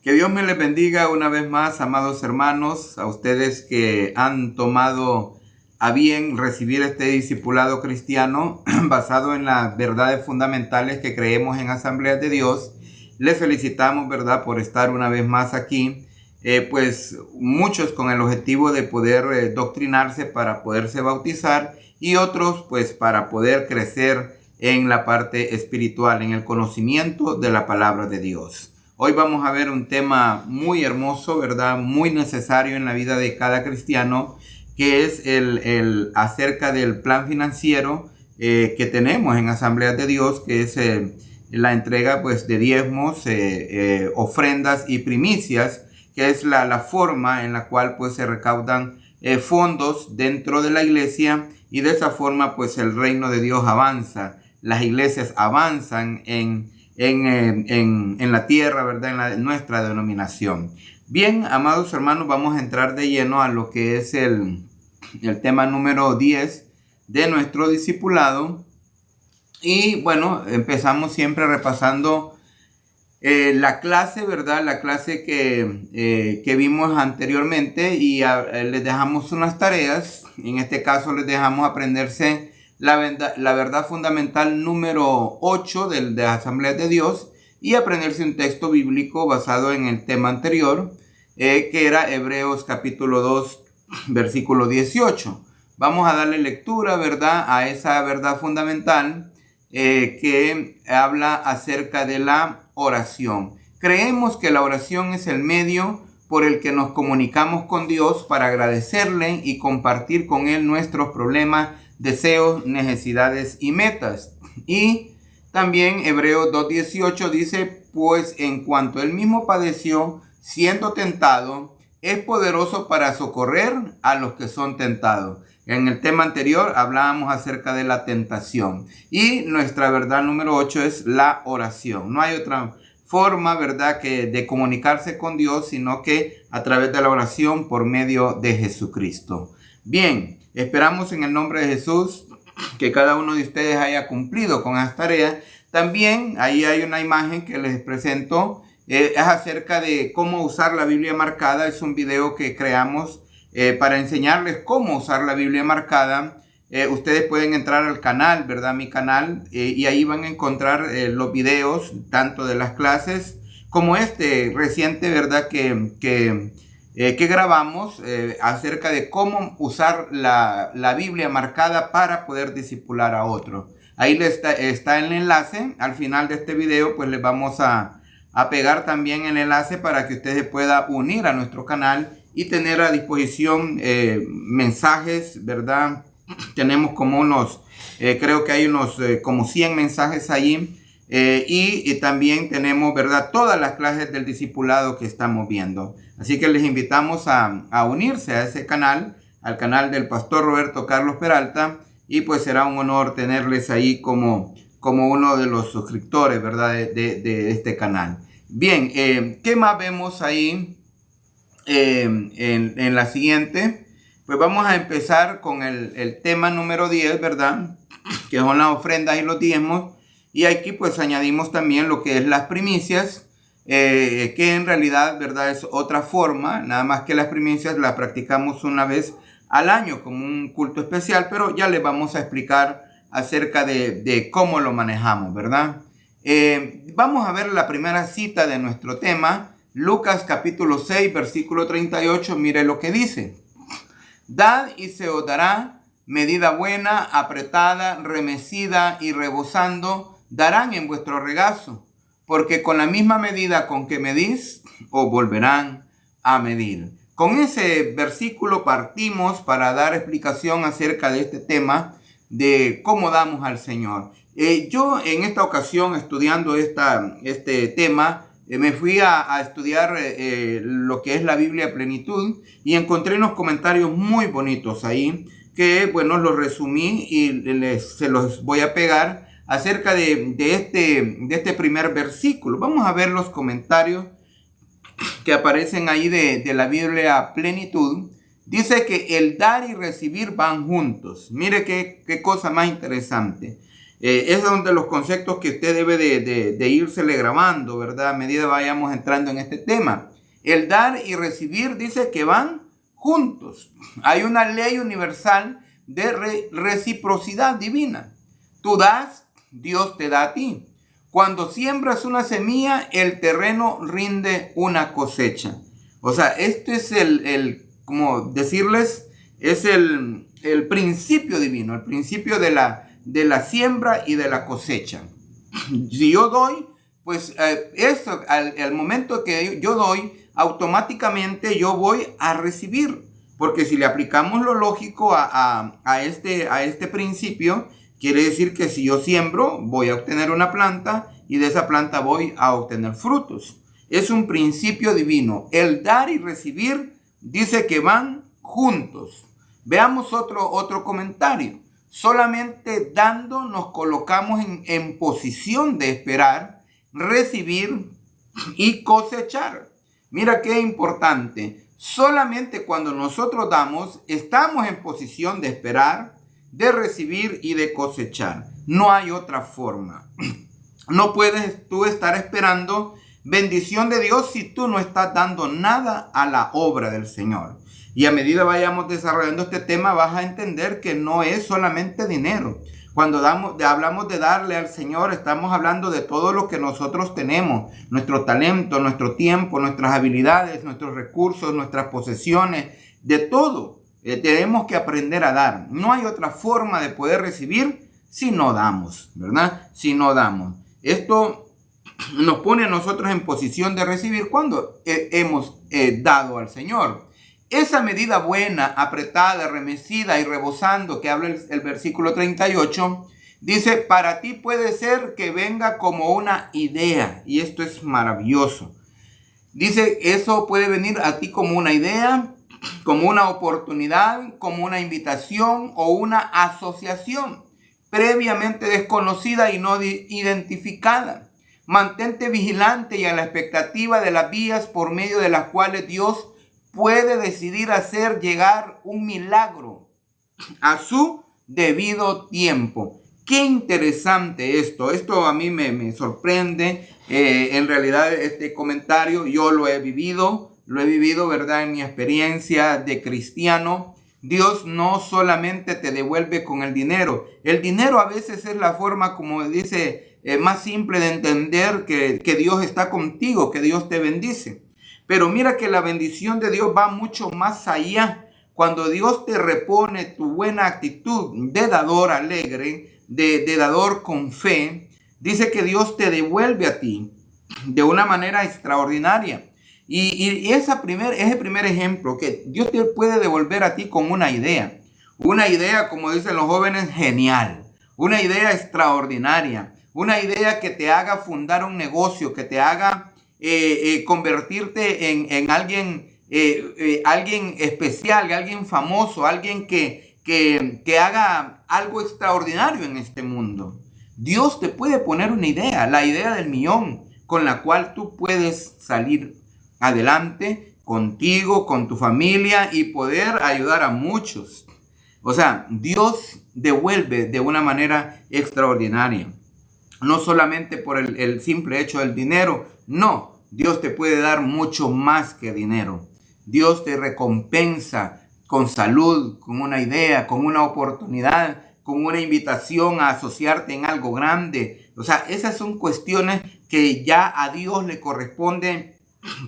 Que Dios me les bendiga una vez más, amados hermanos, a ustedes que han tomado a bien recibir este discipulado cristiano basado en las verdades fundamentales que creemos en Asambleas de Dios. Les felicitamos, ¿verdad?, por estar una vez más aquí, pues muchos con el objetivo de poder doctrinarse para poderse bautizar y otros pues para poder crecer en la parte espiritual, en el conocimiento de la palabra de Dios. Hoy vamos a ver un tema muy hermoso, ¿verdad? Muy necesario en la vida de cada cristiano, que es el acerca del plan financiero que tenemos en Asambleas de Dios, que es la entrega pues de diezmos, ofrendas y primicias, que es la forma en la cual pues se recaudan fondos dentro de la iglesia, y de esa forma pues el reino de Dios avanza, las iglesias avanzan en la tierra, ¿verdad? En nuestra denominación. Bien, amados hermanos, vamos a entrar de lleno a lo que es el tema número 10 de nuestro discipulado. Y bueno, empezamos siempre repasando la clase, ¿verdad? La clase que vimos anteriormente, y les dejamos unas tareas. En este caso les dejamos aprenderse la verdad fundamental número 8 de las Asambleas de Dios, y aprenderse un texto bíblico basado en el tema anterior, que era Hebreos capítulo 2, versículo 18. Vamos a darle lectura, ¿verdad?, a esa verdad fundamental que habla acerca de la oración. Creemos que la oración es el medio por el que nos comunicamos con Dios para agradecerle y compartir con Él nuestros problemas, deseos, necesidades y metas. Y también Hebreos 2:18 dice: pues en cuanto Él mismo padeció siendo tentado, es poderoso para socorrer a los que son tentados. En el tema anterior hablábamos acerca de la tentación, y nuestra verdad número 8 es la oración. No hay otra forma, ¿verdad?, que de comunicarse con Dios, sino que a través de la oración por medio de Jesucristo. Bien, esperamos en el nombre de Jesús que cada uno de ustedes haya cumplido con las tareas. También ahí hay una imagen que les presento. Es acerca de cómo usar la Biblia marcada. Es un video que creamos para enseñarles cómo usar la Biblia marcada. Ustedes pueden entrar al canal, ¿verdad? Mi canal, y ahí van a encontrar los videos tanto de las clases como este reciente, ¿verdad?, que grabamos acerca de cómo usar la Biblia marcada para poder discipular a otro. Ahí está el enlace. Al final de este video pues les vamos a pegar también el enlace para que ustedes puedan unir a nuestro canal y tener a disposición mensajes, ¿verdad? Tenemos como unos, creo que hay unos como 100 mensajes allí. Y también tenemos, ¿verdad?, todas las clases del discipulado que estamos viendo. Así que les invitamos a unirse a ese canal, al canal del pastor Roberto Carlos Peralta, y pues será un honor tenerles ahí como uno de los suscriptores, ¿verdad?, de este canal. Bien, ¿qué más vemos ahí en la siguiente? Pues vamos a empezar con el tema número 10, ¿verdad?, que son las ofrendas y los diezmos. Y aquí pues añadimos también lo que es las primicias, que en realidad, ¿verdad?, es otra forma, nada más que las primicias las practicamos una vez al año como un culto especial, pero ya les vamos a explicar acerca de cómo lo manejamos, ¿verdad? Vamos a ver la primera cita de nuestro tema, Lucas capítulo 6, versículo 38, mire lo que dice: dad y se os dará, medida buena, apretada, remecida y rebosando, darán en vuestro regazo, porque con la misma medida con que medís, os volverán a medir. Con ese versículo partimos para dar explicación acerca de este tema de cómo damos al Señor. Yo en esta ocasión, estudiando este tema, me fui a estudiar lo que es la Biblia Plenitud, y encontré unos comentarios muy bonitos ahí que, bueno, los resumí y se los voy a pegar acerca de este primer versículo. Vamos a ver los comentarios que aparecen ahí de la Biblia Plenitud. Dice que el dar y recibir van juntos. Mire qué cosa más interesante. Esos son de los conceptos que usted debe de írsele grabando, ¿verdad? A medida vayamos entrando en este tema. El dar y recibir dice que van juntos. Hay una ley universal de reciprocidad divina. Tú das, Dios te da a ti. Cuando siembras una semilla, el terreno rinde una cosecha. O sea, esto es como decirles, es el principio divino, el principio de la siembra y de la cosecha. Si yo doy, pues esto, al momento que yo doy, automáticamente yo voy a recibir. Porque si le aplicamos lo lógico a este principio, quiere decir que si yo siembro, voy a obtener una planta y de esa planta voy a obtener frutos. Es un principio divino. El dar y recibir dice que van juntos. Veamos otro comentario. Solamente dando nos colocamos en posición de esperar, recibir y cosechar. Mira qué importante. Solamente cuando nosotros damos, estamos en posición de esperar, de recibir y de cosechar. No hay otra forma. No puedes tú estar esperando bendición de Dios si tú no estás dando nada a la obra del Señor. Y a medida vayamos desarrollando este tema, vas a entender que no es solamente dinero. Cuando hablamos de darle al Señor, estamos hablando de todo lo que nosotros tenemos, nuestro talento, nuestro tiempo, nuestras habilidades, nuestros recursos, nuestras posesiones, de todo. Tenemos que aprender a dar. No hay otra forma de poder recibir si no damos, ¿verdad? Si no damos. Esto nos pone a nosotros en posición de recibir cuando hemos dado al Señor. Esa medida buena, apretada, remecida y rebosando que habla el versículo 38, dice, para ti puede ser que venga como una idea. Y esto es maravilloso. Dice, eso puede venir a ti como una idea, como una oportunidad, como una invitación o una asociación previamente desconocida y no identificada. Mantente vigilante y a la expectativa de las vías por medio de las cuales Dios puede decidir hacer llegar un milagro a su debido tiempo. Qué interesante esto. Esto a mí me sorprende. En realidad este comentario yo lo he vivido, ¿verdad? En mi experiencia de cristiano. Dios no solamente te devuelve con el dinero. El dinero a veces es la forma, como dice, más simple de entender que Dios está contigo, que Dios te bendice. Pero mira que la bendición de Dios va mucho más allá. Cuando Dios te repone tu buena actitud de dador alegre, de dador con fe, dice que Dios te devuelve a ti de una manera extraordinaria. Y ese primer ejemplo, que Dios te puede devolver a ti con una idea. Una idea, como dicen los jóvenes, genial. Una idea extraordinaria. Una idea que te haga fundar un negocio, que te haga convertirte en alguien, alguien especial, alguien famoso, alguien que haga algo extraordinario en este mundo. Dios te puede poner una idea, la idea del millón, con la cual tú puedes salir adelante contigo, con tu familia y poder ayudar a muchos. O sea, Dios devuelve de una manera extraordinaria. No solamente por el simple hecho del dinero, no, Dios te puede dar mucho más que dinero. Dios te recompensa con salud, con una idea, con una oportunidad, con una invitación a asociarte en algo grande. O sea, esas son cuestiones que ya a Dios le corresponde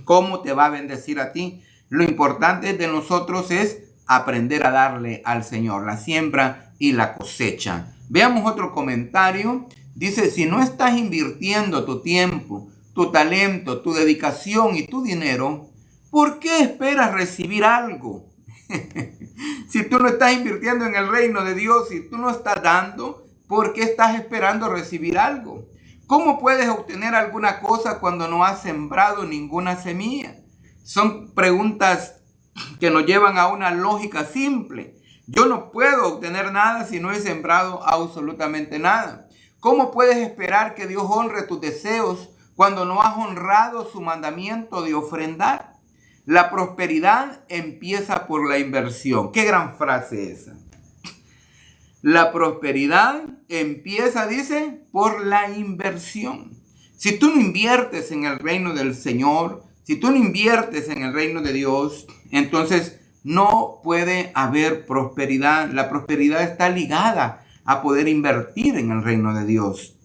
cómo te va a bendecir a ti. Lo importante de nosotros es aprender a darle al Señor la siembra y la cosecha. Veamos otro comentario. Dice, si no estás invirtiendo tu tiempo, tu talento, tu dedicación y tu dinero, ¿por qué esperas recibir algo? Si tú no estás invirtiendo en el reino de Dios, si tú no estás dando, ¿por qué estás esperando recibir algo? ¿Cómo puedes obtener alguna cosa cuando no has sembrado ninguna semilla? Son preguntas que nos llevan a una lógica simple. Yo no puedo obtener nada si no he sembrado absolutamente nada. ¿Cómo puedes esperar que Dios honre tus deseos cuando no has honrado su mandamiento de ofrendar? La prosperidad empieza por la inversión. Qué gran frase esa. La prosperidad empieza, dice, por la inversión. Si tú no inviertes en el reino del Señor, si tú no inviertes en el reino de Dios, entonces no puede haber prosperidad. La prosperidad está ligada a poder invertir en el reino de Dios.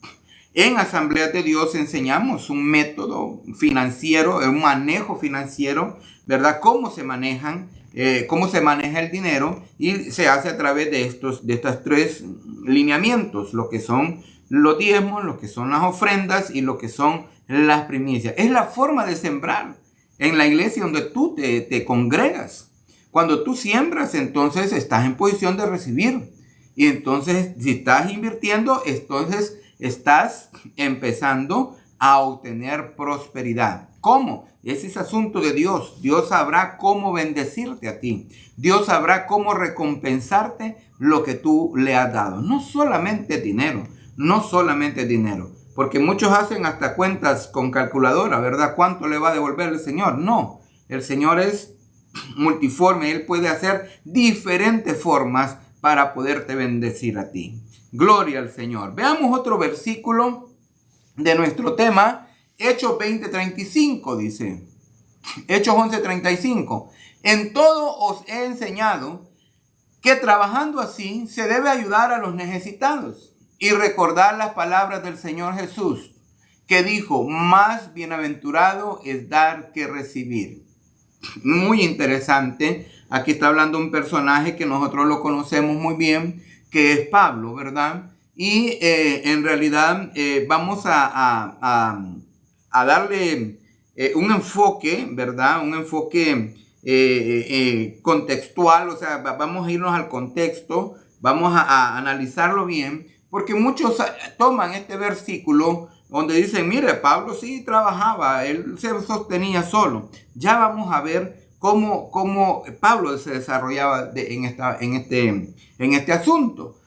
En Asambleas de Dios enseñamos un método financiero, un manejo financiero, ¿verdad? Cómo se maneja el dinero, y se hace a través de estos tres lineamientos, lo que son los diezmos, lo que son las ofrendas y lo que son las primicias. Es la forma de sembrar en la iglesia donde tú te congregas. Cuando tú siembras, entonces estás en posición de recibir. Y entonces, si estás invirtiendo, entonces estás empezando a obtener prosperidad. ¿Cómo? Ese es asunto de Dios. Dios sabrá cómo bendecirte a ti. Dios sabrá cómo recompensarte lo que tú le has dado. No solamente dinero, no solamente dinero. Porque muchos hacen hasta cuentas con calculadora, ¿verdad? ¿Cuánto le va a devolver el Señor? No, el Señor es multiforme. Él puede hacer diferentes formas para poderte bendecir a ti. Gloria al Señor. Veamos otro versículo de nuestro tema. Hechos 20:35 dice. Hechos 11:35. En todo os he enseñado que trabajando así se debe ayudar a los necesitados y recordar las palabras del Señor Jesús, que dijo: más bienaventurado es dar que recibir. Muy interesante. Aquí está hablando un personaje que nosotros lo conocemos muy bien, que es Pablo, ¿verdad? Y en realidad vamos a darle un enfoque, ¿verdad? Un enfoque contextual, o sea, vamos a irnos al contexto, vamos a analizarlo bien, porque muchos toman este versículo donde dicen: mire, Pablo sí trabajaba, él se sostenía solo. Ya vamos a ver cómo Pablo se desarrollaba en este asunto.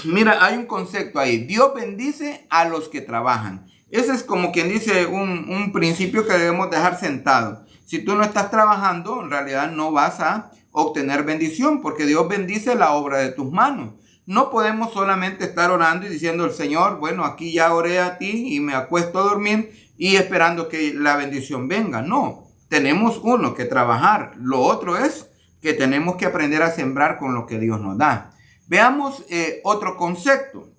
Mira, hay un concepto ahí: Dios bendice a los que trabajan. Ese es como quien dice un principio que debemos dejar sentado. Si tú no estás trabajando, en realidad no vas a obtener bendición, porque Dios bendice la obra de tus manos. No podemos solamente estar orando y diciendo: el Señor, bueno, aquí ya oré a ti y me acuesto a dormir y esperando que la bendición venga. No, tenemos que trabajar. Lo otro es que tenemos que aprender a sembrar con lo que Dios nos da. Veamos otro concepto,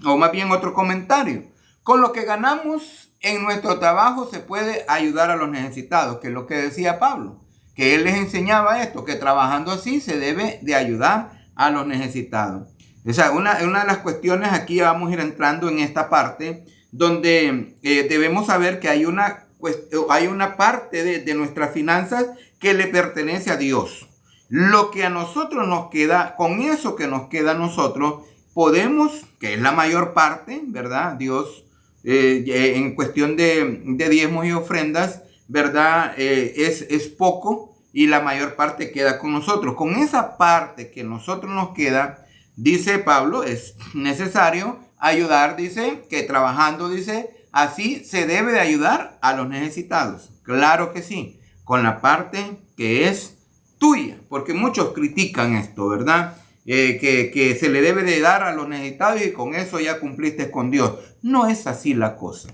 o más bien otro comentario. Con lo que ganamos en nuestro trabajo se puede ayudar a los necesitados, que es lo que decía Pablo, que él les enseñaba esto, que trabajando así se debe de ayudar a los necesitados. O sea, una de las cuestiones, aquí vamos a ir entrando en esta parte donde debemos saber que hay una parte de nuestras finanzas que le pertenece a Dios. Lo que a nosotros nos queda, con eso que nos queda a nosotros, podemos, que es la mayor parte, ¿verdad? Dios, en cuestión de diezmos y ofrendas, ¿verdad? Es poco, y la mayor parte queda con nosotros. Con esa parte que nosotros nos queda, dice Pablo, es necesario ayudar, dice, que trabajando, dice, así se debe de ayudar a los necesitados. Claro que sí, con la parte que es tuya, porque muchos critican esto, ¿verdad? Que se le debe de dar a los necesitados y con eso ya cumpliste con Dios. No es así la cosa.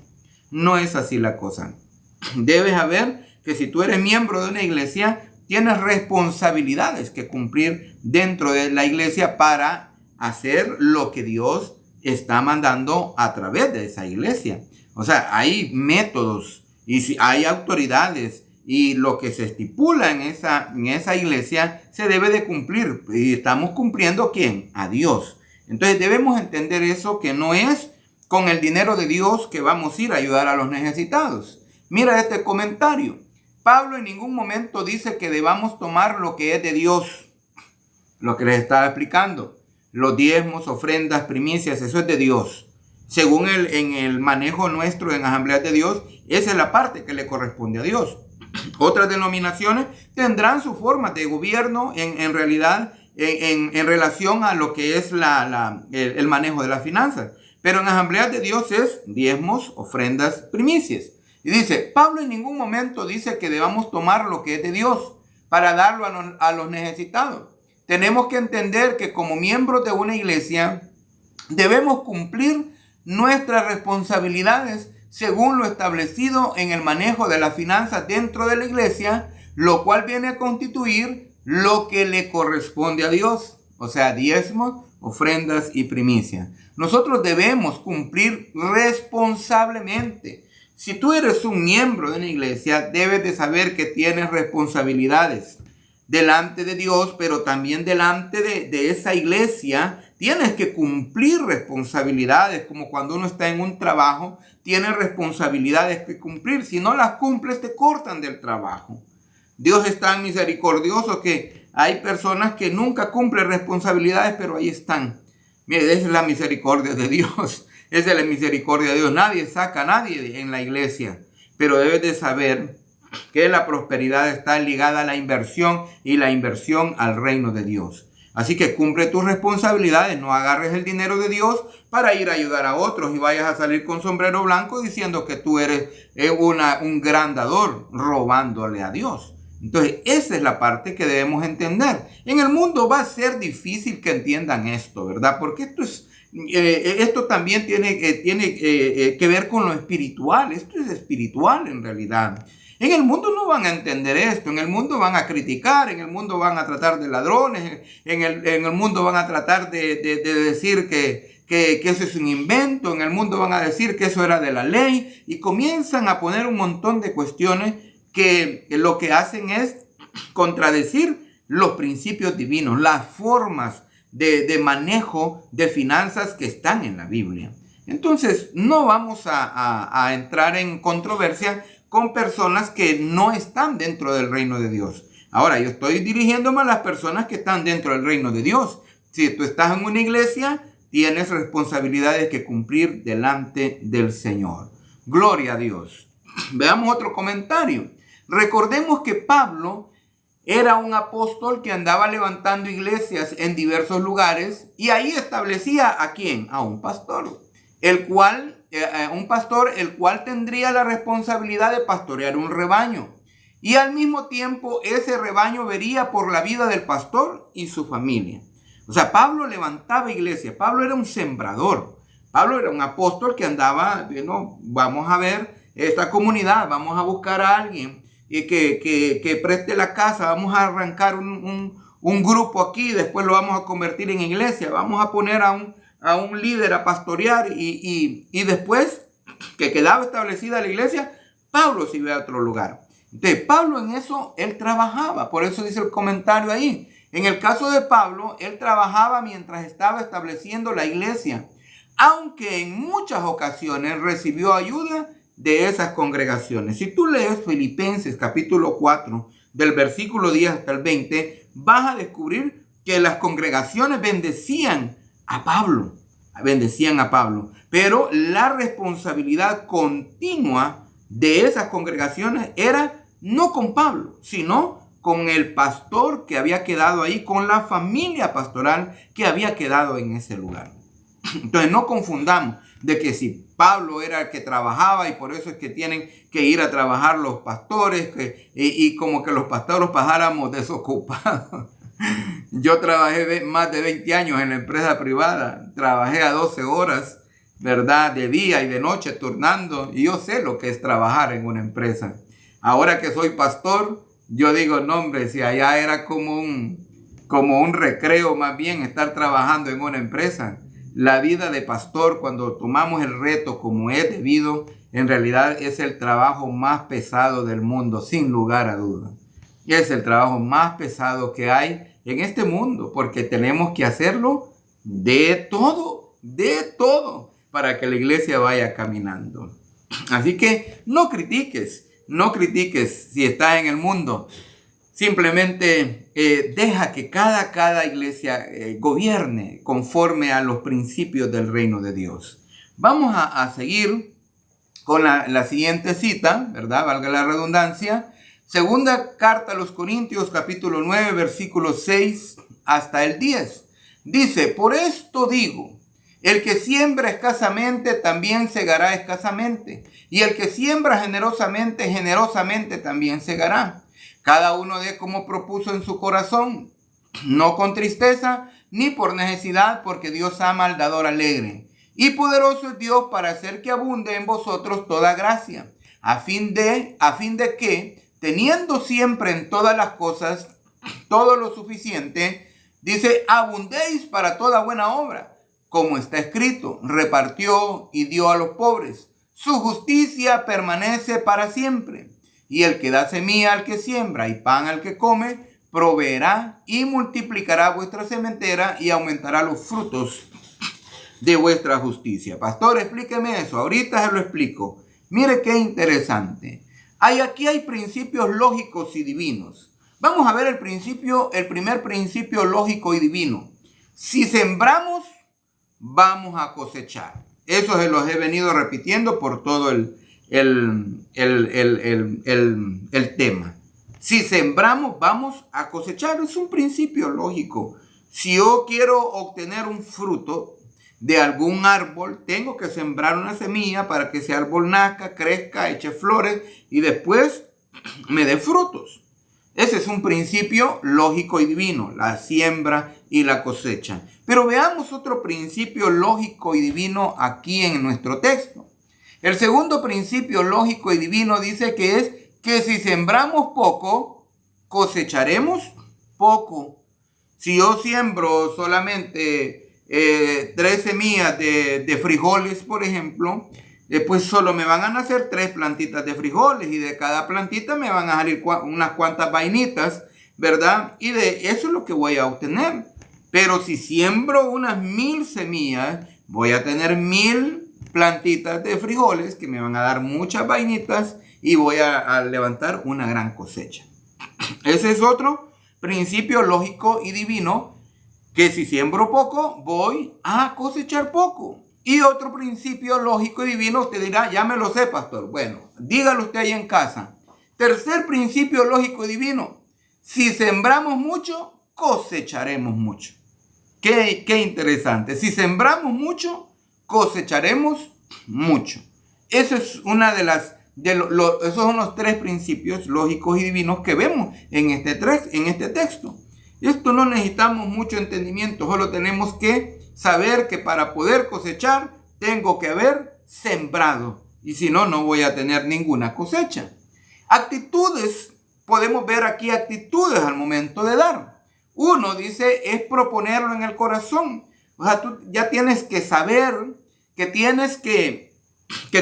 No es así la cosa. Debes saber que si tú eres miembro de una iglesia, tienes responsabilidades que cumplir dentro de la iglesia para hacer lo que Dios está mandando a través de esa iglesia. O sea, hay métodos y hay autoridades, y lo que se estipula en esa iglesia se debe de cumplir. Y estamos cumpliendo, ¿quién? A Dios. Entonces debemos entender eso, que no es con el dinero de Dios que vamos a ir a ayudar a los necesitados. Mira este comentario. Pablo en ningún momento dice que debamos tomar lo que es de Dios. Lo que les estaba explicando. Los diezmos, ofrendas, primicias, eso es de Dios. Según en el manejo nuestro en Asambleas de Dios, esa es la parte que le corresponde a Dios. Otras denominaciones tendrán su forma de gobierno en realidad en relación a lo que es el manejo de las finanzas. Pero en Asambleas de Dios es diezmos, ofrendas, primicias. Y dice, Pablo en ningún momento dice que debamos tomar lo que es de Dios para darlo a los necesitados. tenemos que entender que como miembros de una iglesia debemos cumplir nuestras responsabilidades según lo establecido en el manejo de las finanzas dentro de la iglesia, lo cual viene a constituir lo que le corresponde a Dios, o sea, diezmos, ofrendas y primicias. Nosotros debemos cumplir responsablemente. Si tú eres un miembro de una iglesia, debes de saber que tienes responsabilidades delante de Dios, pero también delante de esa iglesia. Tienes que cumplir responsabilidades, como cuando uno está en un trabajo, tiene responsabilidades que cumplir. Si no las cumples, te cortan del trabajo. Dios es tan misericordioso que hay personas que nunca cumplen responsabilidades, pero ahí están. Mire, esa es la misericordia de Dios. Esa es la misericordia de Dios. Nadie saca a nadie en la iglesia, pero debes de saber que la prosperidad está ligada a la inversión y la inversión al reino de Dios. Así que cumple tus responsabilidades, no agarres el dinero de Dios para ir a ayudar a otros y vayas a salir con sombrero blanco diciendo que tú eres un gran dador, robándole a Dios. Entonces, esa es la parte que debemos entender. En el mundo va a ser difícil que entiendan esto, ¿verdad? Porque esto también tiene que ver con lo espiritual. Esto es espiritual en realidad. En el mundo no van a entender esto, en el mundo van a criticar, en el mundo van a tratar de ladrones, en el mundo van a tratar de decir que eso es un invento, en el mundo van a decir que eso era de la ley y comienzan a poner un montón de cuestiones que lo que hacen es contradecir los principios divinos, las formas de manejo de finanzas que están en la Biblia. Entonces, no vamos a entrar en controversia con personas que no están dentro del reino de Dios. Ahora, yo estoy dirigiéndome a las personas que están dentro del reino de Dios. Si tú estás en una iglesia, tienes responsabilidades que cumplir delante del Señor. Gloria a Dios. Veamos otro comentario. Recordemos que Pablo era un apóstol que andaba levantando iglesias en diversos lugares y ahí establecía ¿a quién? A un pastor, el cual tendría la responsabilidad de pastorear un rebaño. Y al mismo tiempo ese rebaño vería por la vida del pastor y su familia. O sea, Pablo levantaba iglesias. Pablo era un sembrador. Pablo era un apóstol que andaba, vamos a ver esta comunidad, vamos a buscar a alguien que preste la casa, vamos a arrancar un grupo aquí, después lo vamos a convertir en iglesia, vamos a poner a un líder a pastorear y después que quedaba establecida la iglesia, Pablo se iba a otro lugar. Entonces, Pablo en eso, él trabajaba, por eso dice el comentario ahí. En el caso de Pablo, él trabajaba mientras estaba estableciendo la iglesia, aunque en muchas ocasiones recibió ayuda de esas congregaciones. Si tú lees Filipenses capítulo 4, del versículo 10 hasta el 20, vas a descubrir que las congregaciones bendecían a Pablo, pero la responsabilidad continua de esas congregaciones era no con Pablo, sino con el pastor que había quedado ahí, con la familia pastoral que había quedado en ese lugar. Entonces no confundamos de que si Pablo era el que trabajaba y por eso es que tienen que ir a trabajar los pastores y como que los pastores pasáramos desocupados. Yo trabajé más de 20 años en la empresa privada, trabajé a 12 horas, ¿verdad? De día y de noche turnando, y yo sé lo que es trabajar en una empresa. Ahora que soy pastor, yo digo, no hombre, si allá era como un recreo más bien estar trabajando en una empresa. La vida de pastor, cuando tomamos el reto como es debido, en realidad es el trabajo más pesado del mundo, sin lugar a dudas. Es el trabajo más pesado que hay en este mundo, porque tenemos que hacerlo de todo, para que la iglesia vaya caminando. Así que no critiques si estás en el mundo. Simplemente deja que cada iglesia gobierne conforme a los principios del reino de Dios. Vamos a seguir con la siguiente cita, ¿verdad? Valga la redundancia. Segunda carta a los Corintios, capítulo 9, versículos 6 hasta el 10. Dice, por esto digo, el que siembra escasamente también segará escasamente. Y el que siembra generosamente, generosamente también segará. Cada uno dé como propuso en su corazón, no con tristeza ni por necesidad, porque Dios ama al dador alegre. Y poderoso es Dios para hacer que abunde en vosotros toda gracia, a fin de que, teniendo siempre en todas las cosas todo lo suficiente, dice, abundéis para toda buena obra, como está escrito, repartió y dio a los pobres. Su justicia permanece para siempre. Y el que da semilla al que siembra y pan al que come, proveerá y multiplicará vuestra sementera y aumentará los frutos de vuestra justicia. Pastor, explíqueme eso. Ahorita se lo explico. Mire qué interesante. Aquí hay principios lógicos y divinos. Vamos a ver el primer principio lógico y divino. Si sembramos, vamos a cosechar. Eso se los he venido repitiendo por todo el tema. Si sembramos, vamos a cosechar. Es un principio lógico. Si yo quiero obtener un fruto de algún árbol, tengo que sembrar una semilla para que ese árbol nazca, crezca, eche flores y después me dé frutos. Ese es un principio lógico y divino, la siembra y la cosecha. Pero veamos otro principio lógico y divino aquí en nuestro texto. El segundo principio lógico y divino dice que es que si sembramos poco, cosecharemos poco. Si yo siembro solamente 3 semillas de frijoles, por ejemplo, pues solo me van a nacer 3 plantitas de frijoles y de cada plantita me van a salir unas cuantas vainitas, ¿verdad? Y de eso es lo que voy a obtener. Pero si siembro unas 1000 semillas, voy a tener 1000 plantitas de frijoles que me van a dar muchas vainitas y voy a levantar una gran cosecha. Ese es otro principio lógico y divino, que si siembro poco, voy a cosechar poco. Y otro principio lógico y divino, usted dirá, ya me lo sé, pastor. Bueno, dígalo usted ahí en casa. Tercer principio lógico y divino, si sembramos mucho, cosecharemos mucho. Qué interesante. Si sembramos mucho, cosecharemos mucho. Eso es esos son los 3 principios lógicos y divinos que vemos en este texto. Esto no necesitamos mucho entendimiento, solo tenemos que saber que para poder cosechar tengo que haber sembrado. Y si no, no voy a tener ninguna cosecha. Actitudes, podemos ver aquí actitudes al momento de dar. Uno dice, es proponerlo en el corazón. O sea, tú ya tienes que saber que tienes que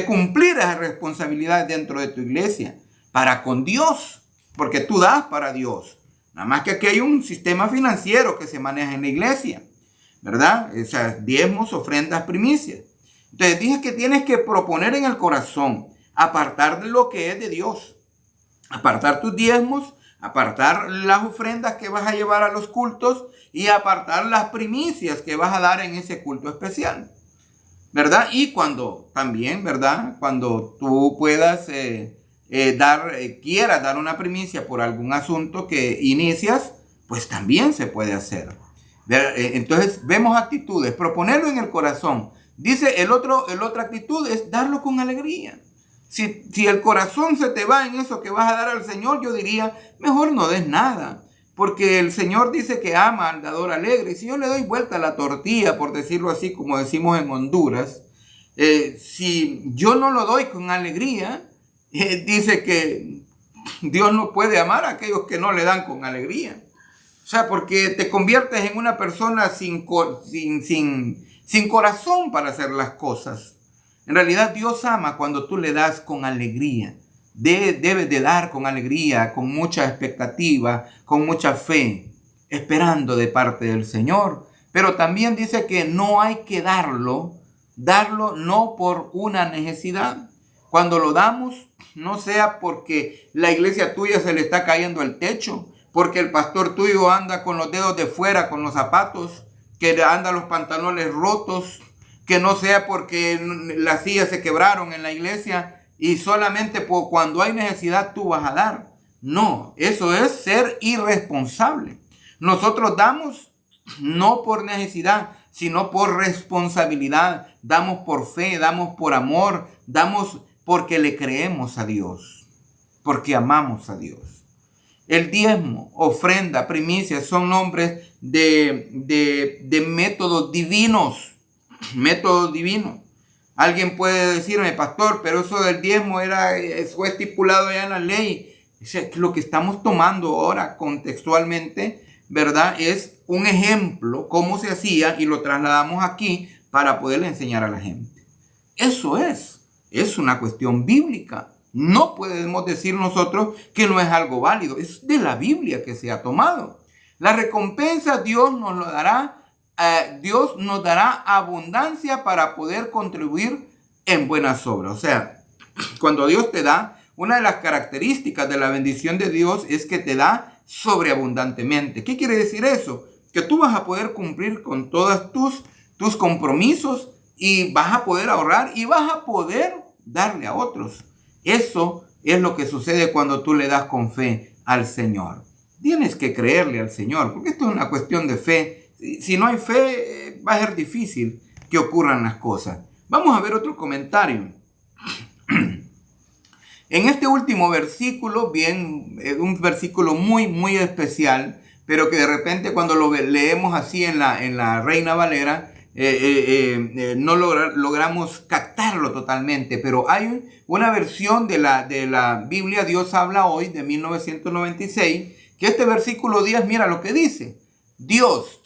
cumplir esa responsabilidad dentro de tu iglesia para con Dios, porque tú das para Dios. Nada más que aquí hay un sistema financiero que se maneja en la iglesia, ¿verdad? O sea, diezmos, ofrendas, primicias. Entonces dije que tienes que proponer en el corazón, apartar de lo que es de Dios, apartar tus diezmos, apartar las ofrendas que vas a llevar a los cultos y apartar las primicias que vas a dar en ese culto especial, ¿verdad? Y cuando también, ¿verdad? Cuando tú puedas quieras dar una primicia por algún asunto que inicias, pues también se puede hacer. Entonces vemos actitudes, proponerlo en el corazón. Dice el otra actitud es darlo con alegría. Si el corazón se te va en eso que vas a dar al Señor, yo diría, mejor no des nada. Porque el Señor dice que ama al dador alegre. Y si yo le doy vuelta a la tortilla, por decirlo así, como decimos en Honduras, si yo no lo doy con alegría, dice que Dios no puede amar a aquellos que no le dan con alegría. O sea, porque te conviertes en una persona sin corazón para hacer las cosas. En realidad Dios ama cuando tú le das con alegría. Debes de dar con alegría, con mucha expectativa, con mucha fe, esperando de parte del Señor. Pero también dice que no hay que darlo no por una necesidad. Cuando lo damos, no sea porque la iglesia tuya se le está cayendo el techo, porque el pastor tuyo anda con los dedos de fuera, con los zapatos, que anda los pantalones rotos, que no sea porque las sillas se quebraron en la iglesia y solamente cuando hay necesidad tú vas a dar. No, eso es ser irresponsable. Nosotros damos no por necesidad, sino por responsabilidad. Damos por fe, damos por amor, damos porque le creemos a Dios, porque amamos a Dios. El diezmo, ofrenda, primicia son nombres de métodos divinos. Métodos divinos. Alguien puede decirme, pastor, pero eso del diezmo fue estipulado ya en la ley. Lo que estamos tomando ahora contextualmente, ¿verdad? Es un ejemplo, cómo se hacía, y lo trasladamos aquí para poderle enseñar a la gente. Eso es una cuestión bíblica. No podemos decir nosotros que no es algo válido. Es de la Biblia que se ha tomado. La recompensa Dios nos lo dará. Dios nos dará abundancia para poder contribuir en buenas obras. O sea, cuando Dios te da, una de las características de la bendición de Dios es que te da sobreabundantemente. ¿Qué quiere decir eso? Que tú vas a poder cumplir con todos tus compromisos y vas a poder ahorrar y vas a poder darle a otros. Eso es lo que sucede cuando tú le das con fe al Señor. Tienes que creerle al Señor, porque esto es una cuestión de fe. Si no hay fe, va a ser difícil que ocurran las cosas. Vamos a ver otro comentario. En este último versículo, un versículo muy, muy especial, pero que de repente cuando lo leemos así en la Reina Valera, no logramos captarlo totalmente, pero hay una versión de la Biblia Dios habla hoy de 1996, que este versículo 10, mira lo que dice. Dios,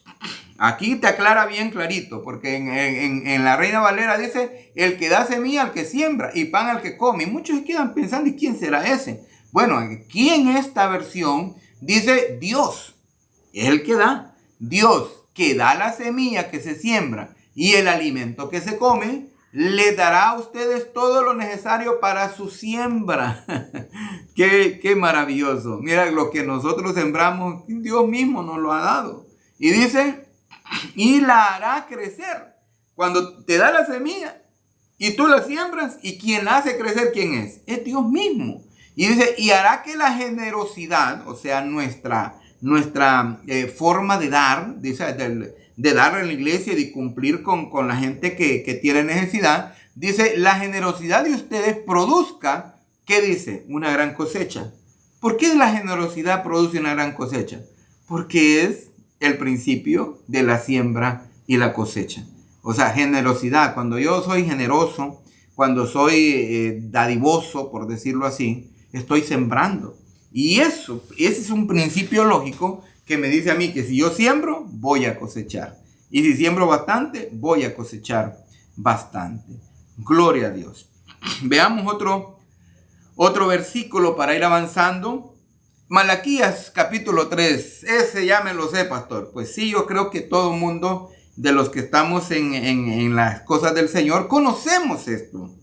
aquí te aclara bien clarito, porque en la Reina Valera dice, el que da semilla al que siembra y pan al que come. Y muchos quedan pensando, ¿y quién será ese? Bueno, aquí en esta versión dice Dios, es el que da. Dios, que da la semilla que se siembra y el alimento que se come, le dará a ustedes todo lo necesario para su siembra. Qué maravilloso. Mira, lo que nosotros sembramos, Dios mismo nos lo ha dado. Y dice, y la hará crecer. Cuando te da la semilla y tú la siembras, y quien la hace crecer, ¿quién es? Es Dios mismo. Y dice, y hará que la generosidad, o sea, nuestra forma de dar, dice, de dar en la iglesia y de cumplir con la gente que tiene necesidad, dice, la generosidad de ustedes produzca, ¿qué dice? Una gran cosecha. ¿Por qué la generosidad produce una gran cosecha? Porque es el principio de la siembra y la cosecha. O sea, generosidad. Cuando yo soy generoso, cuando soy dadivoso, por decirlo así, estoy sembrando. Y ese es un principio lógico que me dice a mí que si yo siembro, voy a cosechar. Y si siembro bastante, voy a cosechar bastante. Gloria a Dios. Veamos otro versículo para ir avanzando. Malaquías capítulo 3. Ese ya me lo sé, pastor. Pues sí, yo creo que todo el mundo de los que estamos en las cosas del Señor conocemos esto.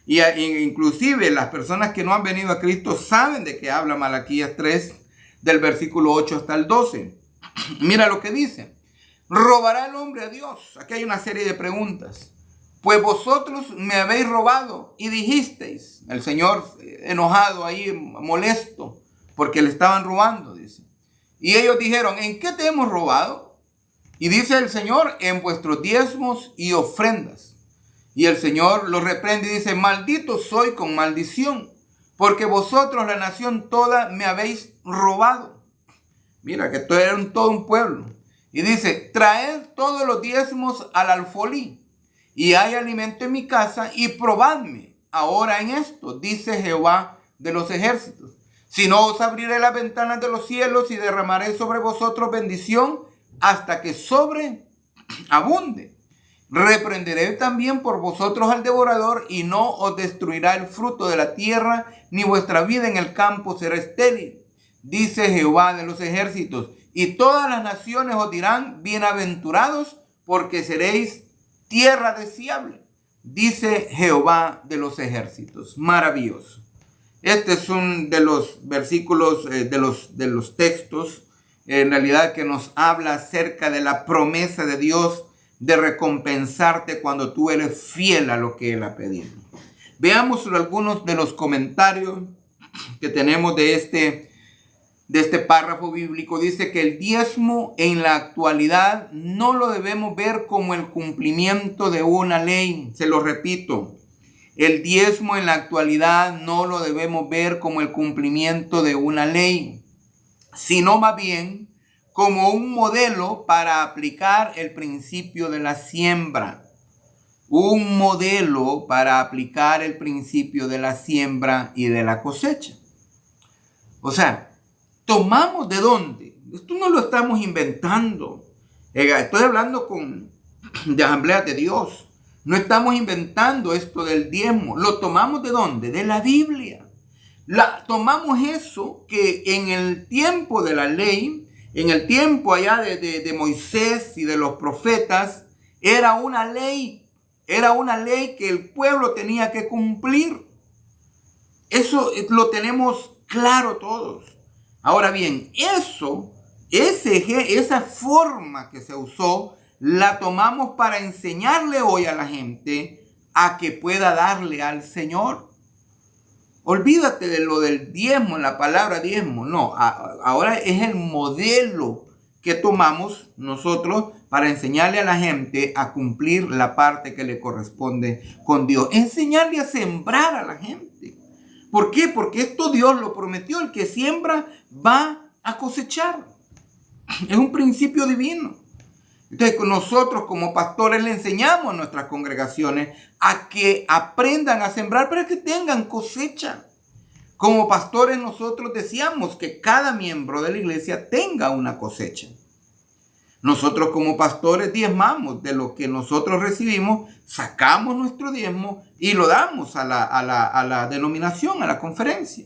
Y inclusive las personas que no han venido a Cristo saben de qué habla Malaquías 3, del versículo 8 hasta el 12. Mira lo que dice. ¿Robará el hombre a Dios? Aquí hay una serie de preguntas. Pues vosotros me habéis robado y dijisteis, el Señor enojado ahí, molesto, porque le estaban robando, dice. Y ellos dijeron, ¿en qué te hemos robado? Y dice el Señor, en vuestros diezmos y ofrendas. Y el Señor los reprende y dice, maldito soy con maldición, porque vosotros, la nación toda, me habéis robado. Mira que eran todo un pueblo. Y dice, traed todos los diezmos al alfolí, y hay alimento en mi casa, y probadme ahora en esto, dice Jehová de los ejércitos. Si no, os abriré las ventanas de los cielos y derramaré sobre vosotros bendición hasta que sobreabunde. Reprenderé también por vosotros al devorador y no os destruirá el fruto de la tierra, ni vuestra vida en el campo será estéril, dice Jehová de los ejércitos. Y todas las naciones os dirán, bienaventurados, porque seréis tierra deseable, dice Jehová de los ejércitos. Maravilloso. Este es un de los versículos, de los textos, en realidad, que nos habla acerca de la promesa de Dios de recompensarte cuando tú eres fiel a lo que Él ha pedido. Veamos algunos de los comentarios que tenemos de este párrafo bíblico. Dice que el diezmo en la actualidad no lo debemos ver como el cumplimiento de una ley. Se lo repito. El diezmo en la actualidad no lo debemos ver como el cumplimiento de una ley. sino más bien como un modelo para aplicar el principio de la siembra. Un modelo para aplicar el principio de la siembra y de la cosecha. O sea, tomamos de dónde. Esto no lo estamos inventando. Estoy hablando de Asamblea de Dios. No estamos inventando esto del diezmo. ¿Lo tomamos de dónde? De la Biblia. Tomamos eso que en el tiempo de la ley, en el tiempo allá de Moisés y de los profetas, era una ley que el pueblo tenía que cumplir. Eso lo tenemos claro todos. Ahora bien, esa forma que se usó, la tomamos para enseñarle hoy a la gente a que pueda darle al Señor. Olvídate de lo del diezmo, la palabra diezmo. No, ahora es el modelo que tomamos nosotros para enseñarle a la gente a cumplir la parte que le corresponde con Dios. Enseñarle a sembrar a la gente. ¿Por qué? Porque esto Dios lo prometió. El que siembra va a cosechar. Es un principio divino. Entonces nosotros como pastores le enseñamos a nuestras congregaciones a que aprendan a sembrar para que tengan cosecha. Como pastores nosotros deseamos que cada miembro de la iglesia tenga una cosecha. Nosotros como pastores diezmamos de lo que nosotros recibimos, sacamos nuestro diezmo y lo damos a la denominación, a la conferencia.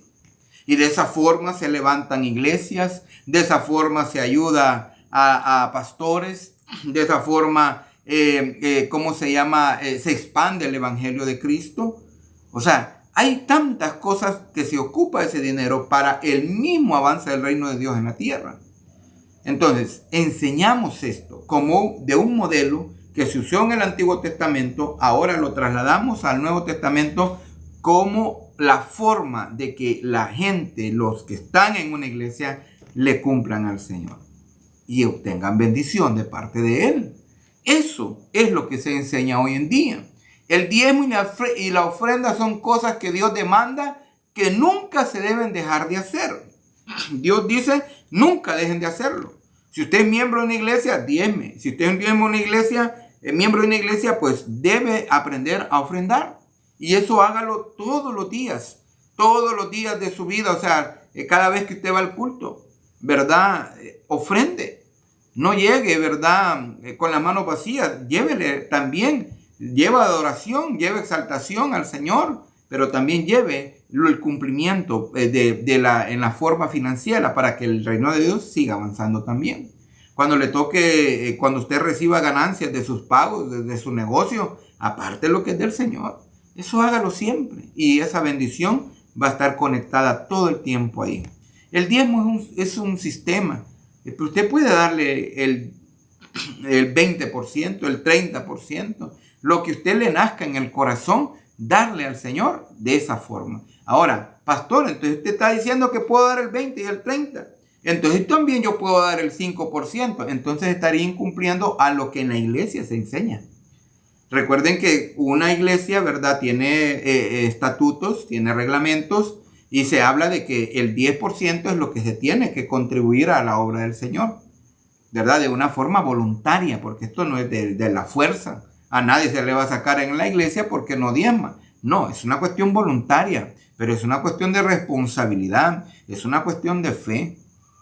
Y de esa forma se levantan iglesias, de esa forma se ayuda a pastores, de esa forma, se expande el evangelio de Cristo. O sea, hay tantas cosas que se ocupa ese dinero para el mismo avance del reino de Dios en la tierra. Entonces, enseñamos esto como de un modelo que se usó en el Antiguo Testamento, ahora lo trasladamos al Nuevo Testamento como la forma de que la gente, los que están en una iglesia, le cumplan al Señor y obtengan bendición de parte de Él. Eso es lo que se enseña hoy en día. El diezmo y la ofrenda son cosas que Dios demanda que nunca se deben dejar de hacer. Dios dice, nunca dejen de hacerlo. Si usted es miembro de una iglesia, diezme. Si usted es miembro de una iglesia, pues debe aprender a ofrendar. Y eso hágalo todos los días de su vida. O sea, cada vez que usted va al culto, ¿verdad? Ofrende. No llegue, ¿verdad? Con las manos vacías. Llévele también. Lleva adoración, lleva exaltación al Señor, pero también lleve el cumplimiento en la forma financiera para que el reino de Dios siga avanzando también. Cuando le toque, cuando usted reciba ganancias de sus pagos, de su negocio, aparte lo que es del Señor, eso hágalo siempre y esa bendición va a estar conectada todo el tiempo ahí. El diezmo es un sistema. Usted puede darle el 20%, el 30%, lo que usted le nazca en el corazón, darle al Señor de esa forma. Ahora, pastor, entonces usted está diciendo que puedo dar el 20 y el 30. Entonces también yo puedo dar el 5%. Entonces estaría incumpliendo a lo que en la iglesia se enseña. Recuerden que una iglesia, ¿verdad? Tiene estatutos, tiene reglamentos y se habla de que el 10% es lo que se tiene que contribuir a la obra del Señor, ¿verdad? De una forma voluntaria, porque esto no es de la fuerza. A nadie se le va a sacar en la iglesia porque no diezma. No, es una cuestión voluntaria, pero es una cuestión de responsabilidad, es una cuestión de fe,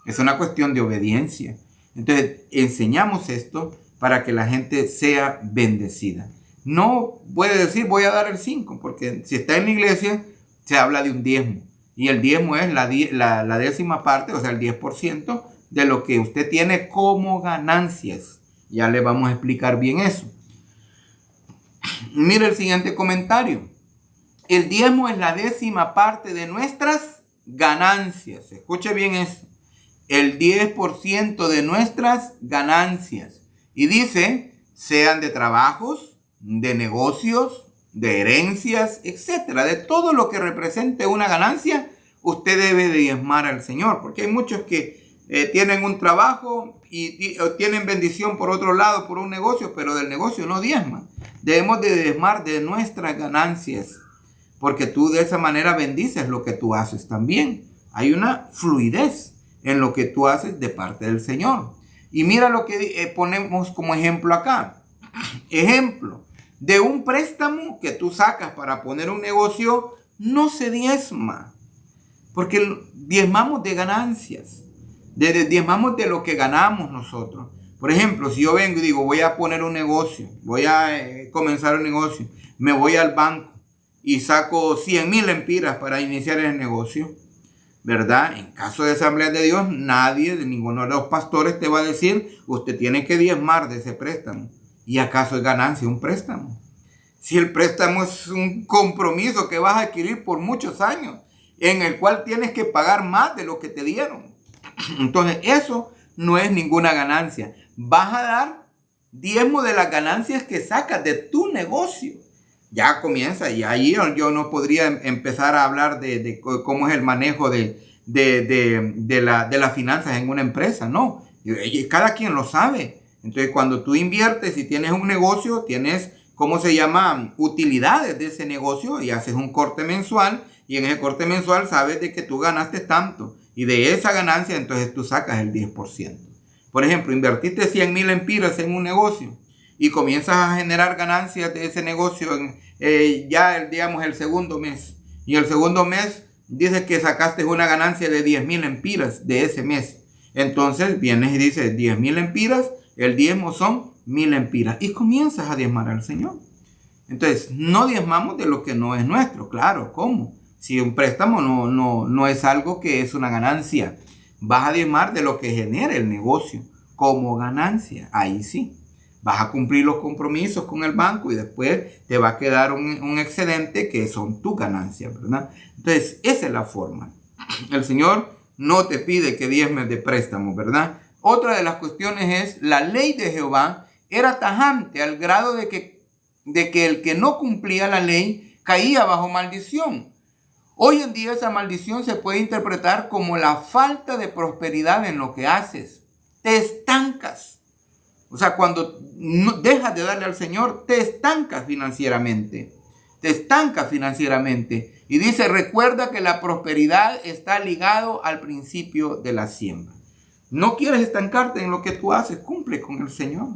es una cuestión de obediencia. Entonces, enseñamos esto para que la gente sea bendecida. No puede decir voy a dar el 5, porque si está en la iglesia se habla de un diezmo. Y el diezmo es la 10ª parte, o sea, el 10% de lo que usted tiene como ganancias. Ya le vamos a explicar bien eso. Mira el siguiente comentario. El diezmo es la 10ª parte de nuestras ganancias. Escuche bien eso. El 10% de nuestras ganancias. Y dice, sean de trabajos, de negocios, de herencias, etcétera. De todo lo que represente una ganancia, usted debe de diezmar al Señor. Porque hay muchos que tienen un trabajo y tienen bendición por otro lado, por un negocio, pero del negocio no diezman. Debemos de diezmar de nuestras ganancias, porque tú de esa manera bendices lo que tú haces también. Hay una fluidez en lo que tú haces de parte del Señor. Y mira lo que ponemos como ejemplo acá. Ejemplo de un préstamo que tú sacas para poner un negocio, no se diezma, porque diezmamos de ganancias, diezmamos de lo que ganamos nosotros. Por ejemplo, si yo vengo y digo, voy a poner un negocio, voy a comenzar un negocio, me voy al banco y saco 100,000 lempiras para iniciar el negocio, ¿verdad? En caso de Asamblea de Dios, nadie, de ninguno de los pastores te va a decir, usted tiene que diezmar de ese préstamo. ¿Y acaso es ganancia un préstamo? Si el préstamo es un compromiso que vas a adquirir por muchos años, en el cual tienes que pagar más de lo que te dieron. Entonces, eso no es ninguna ganancia. Vas a dar diezmo de las ganancias que sacas de tu negocio. Ya comienza, y ahí yo no podría empezar a hablar de cómo es el manejo de las finanzas en una empresa. No, cada quien lo sabe. Entonces, cuando tú inviertes y tienes un negocio, tienes, ¿cómo se llama? Utilidades de ese negocio, y haces un corte mensual, y en ese corte mensual sabes de que tú ganaste tanto, y de esa ganancia entonces tú sacas el 10%. Por ejemplo, invertiste 100,000 lempiras en un negocio y comienzas a generar ganancias de ese negocio digamos el segundo mes, y el segundo mes dices que sacaste una ganancia de 10,000 lempiras de ese mes. Entonces vienes y dices 10,000 lempiras, el diezmo son 1,000 lempiras, y comienzas a diezmar al Señor. Entonces, no diezmamos de lo que no es nuestro. Claro, ¿cómo? Si un préstamo no es algo que es una ganancia, vas a diezmar de lo que genera el negocio como ganancia. Ahí sí, vas a cumplir los compromisos con el banco y después te va a quedar un excedente que son tus ganancias, ¿verdad? Entonces, esa es la forma. El Señor no te pide que diezmes de préstamo, ¿verdad? Otra de las cuestiones es, la ley de Jehová era tajante al grado de que el que no cumplía la ley caía bajo maldición. Hoy en día esa maldición se puede interpretar como la falta de prosperidad en lo que haces. Te estancas. O sea, cuando dejas de darle al Señor, te estancas financieramente. Te estancas financieramente. Y dice, recuerda que la prosperidad está ligado al principio de la siembra. No quieres estancarte en lo que tú haces, cumple con el Señor.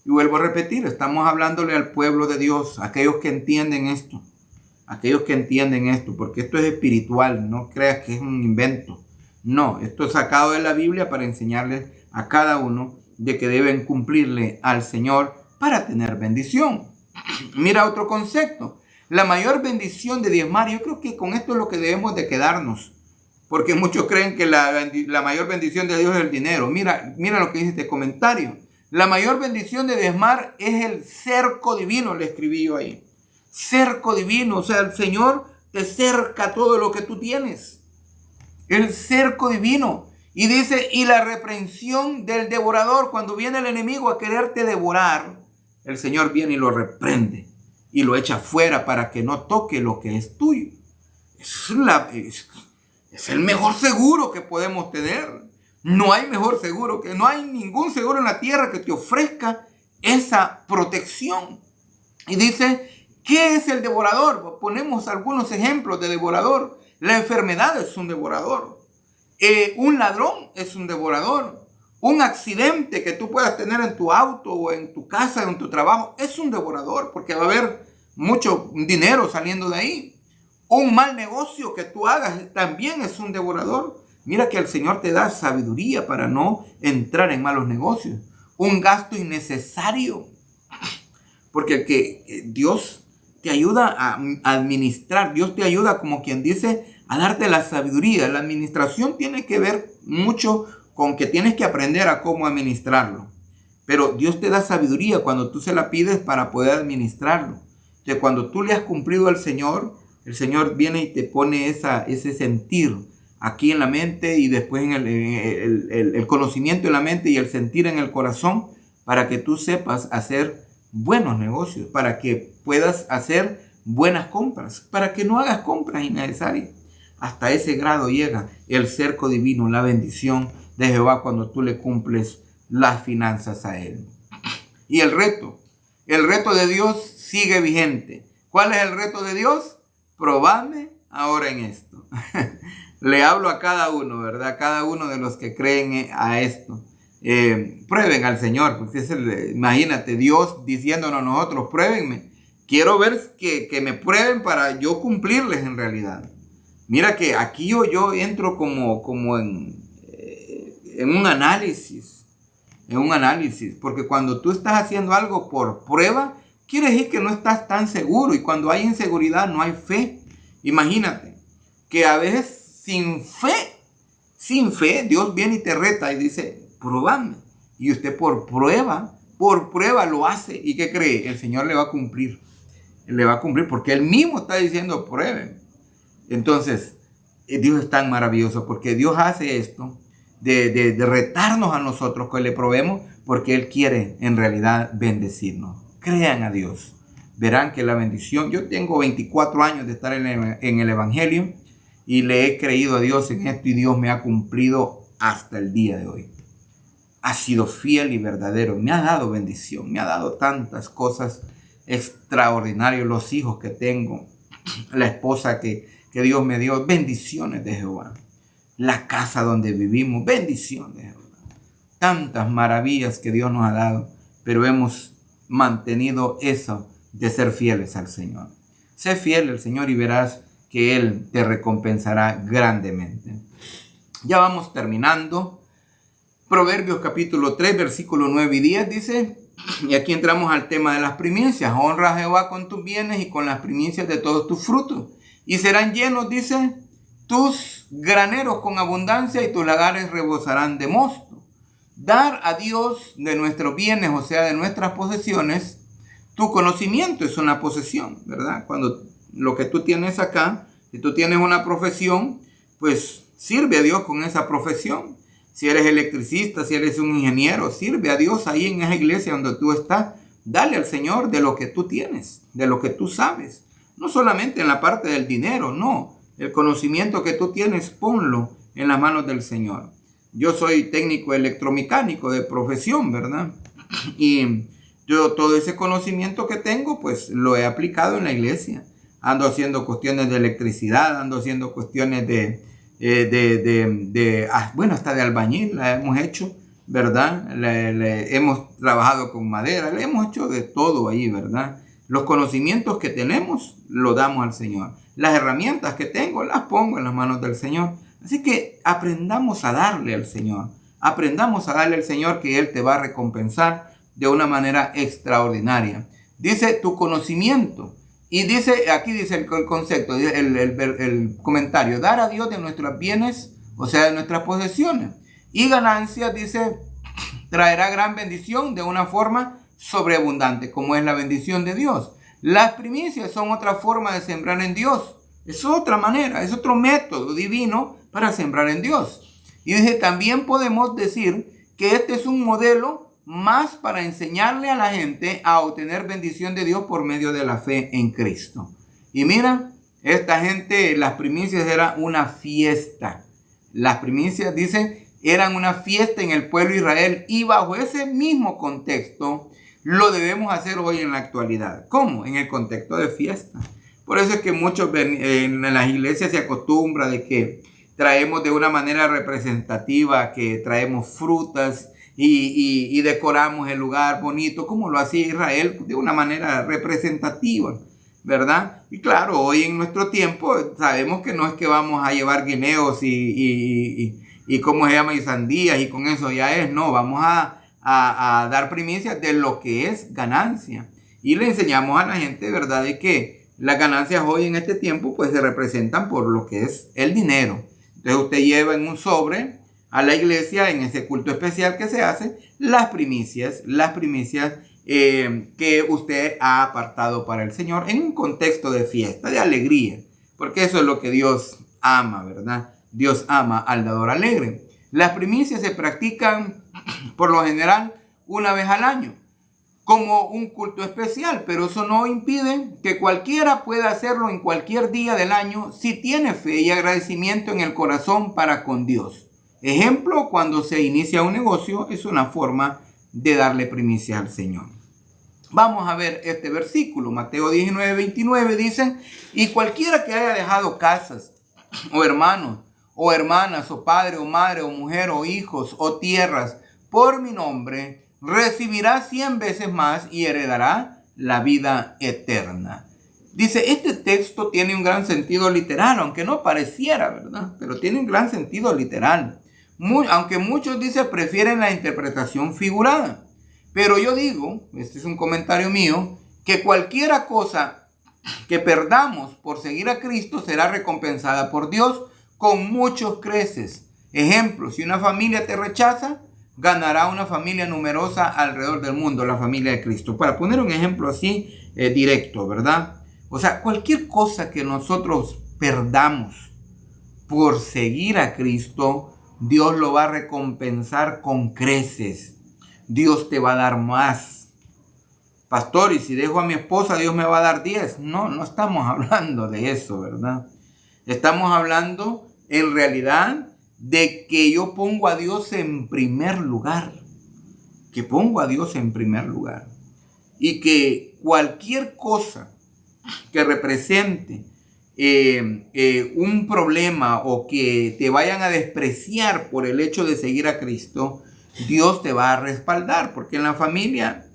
Y vuelvo a repetir, estamos hablándole al pueblo de Dios, aquellos que entienden esto, porque esto es espiritual, no creas que es un invento. No, esto es sacado de la Biblia para enseñarles a cada uno de que deben cumplirle al Señor para tener bendición. Mira otro concepto, la mayor bendición de diezmar. Yo creo que con esto es lo que debemos de quedarnos, porque muchos creen que la mayor bendición de Dios es el dinero. Mira lo que dice este comentario. La mayor bendición de diezmar es el cerco divino, le escribí yo ahí. Cerco divino, o sea, el Señor te cerca todo lo que tú tienes. El cerco divino. Y dice, y la reprensión del devorador, cuando viene el enemigo a quererte devorar, el Señor viene y lo reprende y lo echa fuera para que no toque lo que es tuyo. Es el mejor seguro que podemos tener. No hay mejor seguro, no hay ningún seguro en la tierra que te ofrezca esa protección. Y dice, ¿qué es el devorador? Ponemos algunos ejemplos de devorador. La enfermedad es un devorador. Un ladrón es un devorador. Un accidente que tú puedas tener en tu auto o en tu casa o en tu trabajo es un devorador, porque va a haber mucho dinero saliendo de ahí. Un mal negocio que tú hagas también es un devorador. Mira que el Señor te da sabiduría para no entrar en malos negocios. Un gasto innecesario. Porque Dios te ayuda a administrar. Dios te ayuda, como quien dice, a darte la sabiduría. La administración tiene que ver mucho con que tienes que aprender a cómo administrarlo. Pero Dios te da sabiduría cuando tú se la pides para poder administrarlo. Entonces, cuando tú le has cumplido al Señor, el Señor viene y te pone ese sentir aquí en la mente, y después en el conocimiento en la mente y el sentir en el corazón, para que tú sepas hacer buenos negocios, para que puedas hacer buenas compras, para que no hagas compras innecesarias. Hasta ese grado llega el cerco divino, la bendición de Jehová, cuando tú le cumples las finanzas a Él. Y el reto de Dios sigue vigente. ¿Cuál es el reto de Dios? Probadme ahora en esto. Le hablo a cada uno, ¿verdad? Cada uno de los que creen a esto. Prueben al Señor, porque imagínate, Dios diciéndonos nosotros, pruébenme. Quiero ver que me prueben para yo cumplirles en realidad. Mira que aquí yo entro como en un análisis, porque cuando tú estás haciendo algo por prueba, quiere decir que no estás tan seguro, y cuando hay inseguridad no hay fe. Imagínate que a veces sin fe, Dios viene y te reta y dice, probadme. Y usted por prueba lo hace. ¿Y qué cree? El Señor le va a cumplir. Le va a cumplir porque Él mismo está diciendo, prueben. Entonces, Dios es tan maravilloso porque Dios hace esto de retarnos a nosotros que le probemos, porque Él quiere en realidad bendecirnos. Crean a Dios. Verán que la bendición, yo tengo 24 años de estar en el Evangelio y le he creído a Dios en esto y Dios me ha cumplido hasta el día de hoy. Ha sido fiel y verdadero, me ha dado bendición, me ha dado tantas cosas extraordinarias, los hijos que tengo, la esposa que Dios me dio, bendiciones de Jehová, la casa donde vivimos, bendiciones de Jehová, tantas maravillas que Dios nos ha dado, pero hemos mantenido eso de ser fieles al Señor. Sé fiel al Señor y verás que Él te recompensará grandemente. Ya vamos terminando. Proverbios capítulo 3, versículo 9 y 10 dice, y aquí entramos al tema de las primicias. Honra a Jehová con tus bienes y con las primicias de todos tus frutos. Y serán llenos, dice, tus graneros con abundancia y tus lagares rebosarán de mosto. Dar a Dios de nuestros bienes, o sea, de nuestras posesiones. Tu conocimiento es una posesión, ¿verdad? Cuando lo que tú tienes acá, si tú tienes una profesión, pues sirve a Dios con esa profesión. Si eres electricista, si eres un ingeniero, sirve a Dios ahí en esa iglesia donde tú estás. Dale al Señor de lo que tú tienes, de lo que tú sabes. No solamente en la parte del dinero, no. El conocimiento que tú tienes, ponlo en las manos del Señor. Yo soy técnico electromecánico de profesión, ¿verdad? Y yo todo ese conocimiento que tengo, pues lo he aplicado en la iglesia. Ando haciendo cuestiones de electricidad, ando haciendo cuestiones bueno, hasta de albañil la hemos hecho, ¿verdad? Hemos trabajado con madera, le hemos hecho de todo ahí, ¿verdad? Los conocimientos que tenemos, lo damos al Señor. Las herramientas que tengo, las pongo en las manos del Señor. Así que aprendamos a darle al Señor. Aprendamos a darle al Señor, que Él te va a recompensar de una manera extraordinaria. Dice tu conocimiento. Y dice, aquí dice el concepto, el comentario, dar a Dios de nuestros bienes, o sea, de nuestras posesiones. Y ganancias, dice, traerá gran bendición de una forma sobreabundante, como es la bendición de Dios. Las primicias son otra forma de sembrar en Dios. Es otra manera, es otro método divino para sembrar en Dios. Y dice, también podemos decir que este es un modelo más para enseñarle a la gente a obtener bendición de Dios por medio de la fe en Cristo. Y mira, esta gente, las primicias eran una fiesta. Las primicias, dice, eran una fiesta en el pueblo de Israel, y bajo ese mismo contexto lo debemos hacer hoy en la actualidad. ¿Cómo? En el contexto de fiesta. Por eso es que muchos en las iglesias se acostumbra de que traemos de una manera representativa, que traemos frutas y decoramos el lugar bonito, como lo hacía Israel, de una manera representativa, ¿verdad? Y claro, hoy en nuestro tiempo sabemos que no es que vamos a llevar guineos y cómo se llama, y sandías, y con eso ya es, no, vamos a dar primicias de lo que es ganancia. Y le enseñamos a la gente, ¿verdad?, de que las ganancias hoy en este tiempo pues se representan por lo que es el dinero. Entonces usted lleva en un sobre a la iglesia, en ese culto especial que se hace, las primicias que usted ha apartado para el Señor en un contexto de fiesta, de alegría, porque eso es lo que Dios ama, ¿verdad? Dios ama al dador alegre. Las primicias se practican por lo general una vez al año, como un culto especial, pero eso no impide que cualquiera pueda hacerlo en cualquier día del año si tiene fe y agradecimiento en el corazón para con Dios. Ejemplo, cuando se inicia un negocio, es una forma de darle primicias al Señor. Vamos a ver este versículo, Mateo 19:29 dice, y cualquiera que haya dejado casas, o hermanos, o hermanas, o padre, o madre, o mujer, o hijos, o tierras, por mi nombre, recibirá 100 veces más y heredará la vida eterna. Dice, este texto tiene un gran sentido literal, aunque no pareciera, ¿verdad? Pero tiene un gran sentido literal. Aunque muchos, dice, prefieren la interpretación figurada. Pero yo digo, este es un comentario mío, que cualquier cosa que perdamos por seguir a Cristo será recompensada por Dios con muchos creces. Ejemplo, si una familia te rechaza, ganará una familia numerosa alrededor del mundo, la familia de Cristo. Para poner un ejemplo así directo, ¿verdad? O sea, cualquier cosa que nosotros perdamos por seguir a Cristo, Dios lo va a recompensar con creces. Dios te va a dar más. Pastor, y si dejo a mi esposa, Dios me va a dar 10. No, no estamos hablando de eso, ¿verdad? Estamos hablando en realidad de que yo pongo a Dios en primer lugar. Que pongo a Dios en primer lugar. Y que cualquier cosa que represente un problema o que te vayan a despreciar por el hecho de seguir a Cristo, Dios te va a respaldar, porque en la familia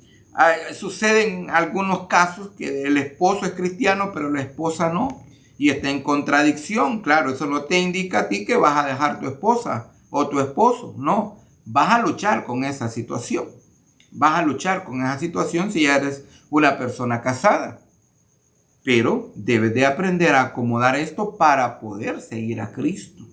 suceden algunos casos que el esposo es cristiano, pero la esposa no, y está en contradicción. Claro, eso no te indica a ti que vas a dejar tu esposa o tu esposo, no, vas a luchar con esa situación. Vas a luchar con esa situación si ya eres una persona casada. Pero debes de aprender a acomodar esto para poder seguir a Cristo.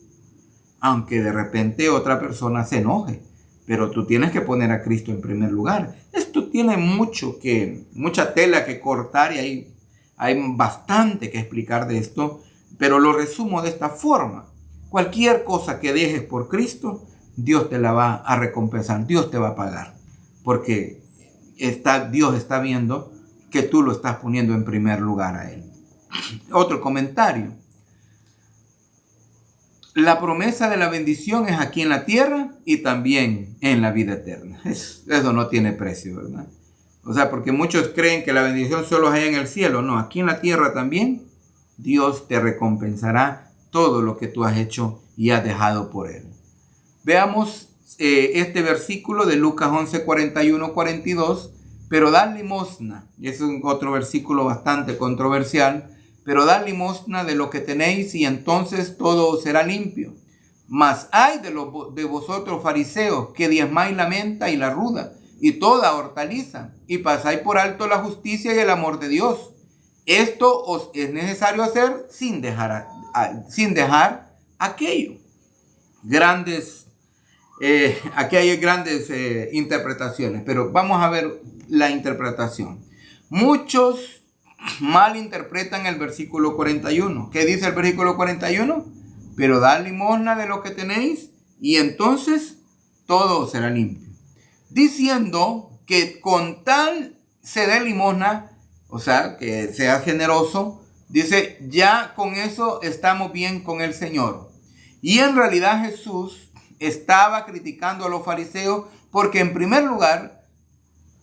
Aunque de repente otra persona se enoje, pero tú tienes que poner a Cristo en primer lugar. Esto tiene mucha tela que cortar y hay bastante que explicar de esto, pero lo resumo de esta forma. Cualquier cosa que dejes por Cristo, Dios te la va a recompensar, Dios te va a pagar, porque Dios está viendo que tú lo estás poniendo en primer lugar a Él. Otro comentario. La promesa de la bendición es aquí en la tierra y también en la vida eterna. Eso no tiene precio, ¿verdad? O sea, porque muchos creen que la bendición solo es allá en el cielo. No, aquí en la tierra también Dios te recompensará todo lo que tú has hecho y has dejado por Él. Veamos este versículo de Lucas 11, 41, 42. Pero dad limosna, y es otro versículo bastante controversial, pero dad limosna de lo que tenéis y entonces todo será limpio. Mas hay de vosotros fariseos que diezmáis la menta y la ruda y toda hortaliza y pasáis por alto la justicia y el amor de Dios. Esto os es necesario hacer sin dejar aquello. Aquí hay grandes interpretaciones, pero vamos a ver la interpretación. Muchos malinterpretan el versículo 41. ¿Qué dice el versículo 41? Pero dad limosna de lo que tenéis y entonces todo será limpio. Diciendo que con tal se dé limosna, o sea, que sea generoso, dice, ya con eso estamos bien con el Señor. Y en realidad Jesús estaba criticando a los fariseos porque en primer lugar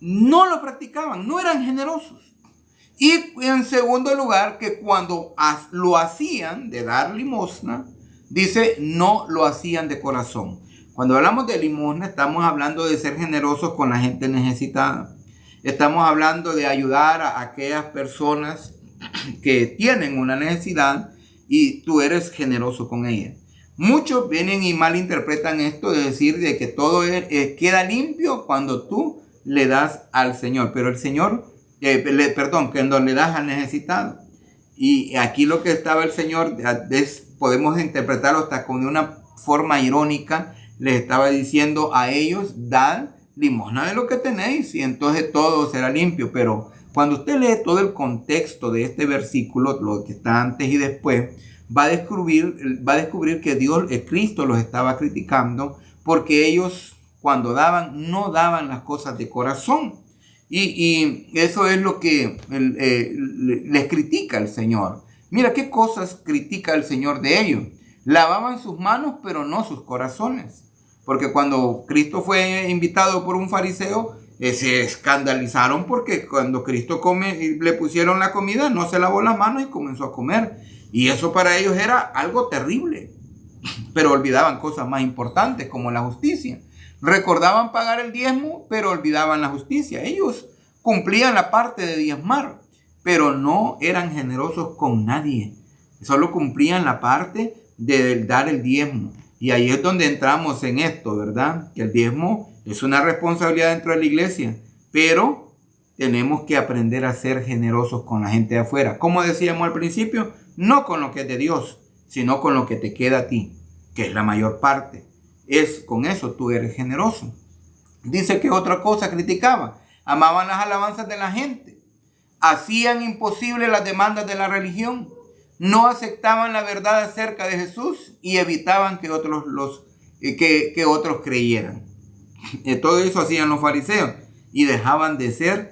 no lo practicaban, no eran generosos. Y en segundo lugar, que cuando lo hacían de dar limosna, dice, no lo hacían de corazón. Cuando hablamos de limosna, estamos hablando de ser generosos con la gente necesitada. Estamos hablando de ayudar a aquellas personas que tienen una necesidad y tú eres generoso con ellas. Muchos vienen y malinterpretan esto de decir de que todo queda limpio cuando tú le das al Señor. Pero el Señor, cuando le das al necesitado. Y aquí lo que estaba el Señor, podemos interpretarlo hasta con una forma irónica, les estaba diciendo a ellos, dad limosna de lo que tenéis y entonces todo será limpio. Pero cuando usted lee todo el contexto de este versículo, lo que está antes y después, va a descubrir que Cristo los estaba criticando porque ellos cuando daban, no daban las cosas de corazón. Y eso es lo que les critica el Señor. Mira qué cosas critica el Señor de ellos. Lavaban sus manos, pero no sus corazones. Porque cuando Cristo fue invitado por un fariseo, se escandalizaron porque cuando Cristo le pusieron la comida, no se lavó las manos y comenzó a comer. Y eso para ellos era algo terrible. pero olvidaban cosas más importantes como la justicia. Recordaban pagar el diezmo, pero olvidaban la justicia. Ellos cumplían la parte de diezmar, pero no eran generosos con nadie. Solo cumplían la parte de dar el diezmo. Y ahí es donde entramos en esto, ¿verdad? Que el diezmo es una responsabilidad dentro de la iglesia, pero tenemos que aprender a ser generosos con la gente de afuera. Como decíamos al principio, no con lo que es de Dios, sino con lo que te queda a ti, que es la mayor parte. Con eso tú eres generoso. Dice que otra cosa criticaba. Amaban las alabanzas de la gente. Hacían imposible las demandas de la religión. No aceptaban la verdad acerca de Jesús y evitaban que otros creyeran. Todo eso hacían los fariseos y dejaban de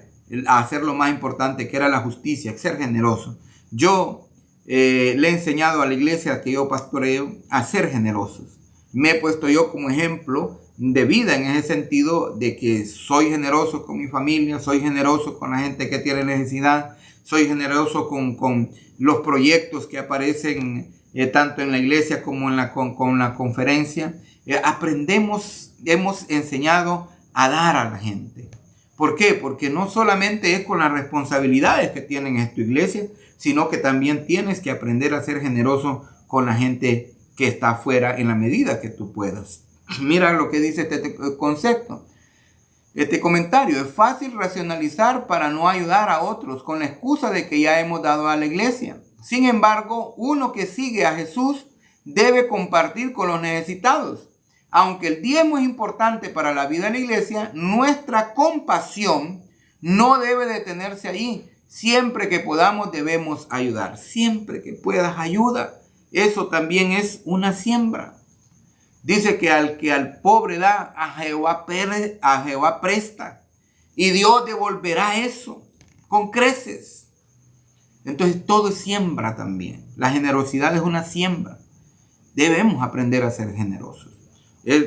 hacer lo más importante, que era la justicia, ser generosos. Yo le he enseñado a la iglesia que yo pastoreo a ser generosos. Me he puesto yo como ejemplo de vida en ese sentido de que soy generoso con mi familia, soy generoso con la gente que tiene necesidad, soy generoso con los proyectos que aparecen tanto en la iglesia como con la conferencia. Hemos enseñado a dar a la gente. ¿Por qué? Porque no solamente es con las responsabilidades que tienen en tu iglesia, sino que también tienes que aprender a ser generoso con la gente que está afuera en la medida que tú puedas. Mira lo que dice este concepto. Este comentario: es fácil racionalizar para no ayudar a otros con la excusa de que ya hemos dado a la iglesia. Sin embargo, uno que sigue a Jesús debe compartir con los necesitados. Aunque el diezmo es importante para la vida de la iglesia, nuestra compasión no debe detenerse ahí. Siempre que podamos debemos ayudar. Siempre que puedas, ayuda. Eso también es una siembra. Dice que al pobre da, a Jehová presta. Y Dios devolverá eso con creces. Entonces todo es siembra también. La generosidad es una siembra. Debemos aprender a ser generosos.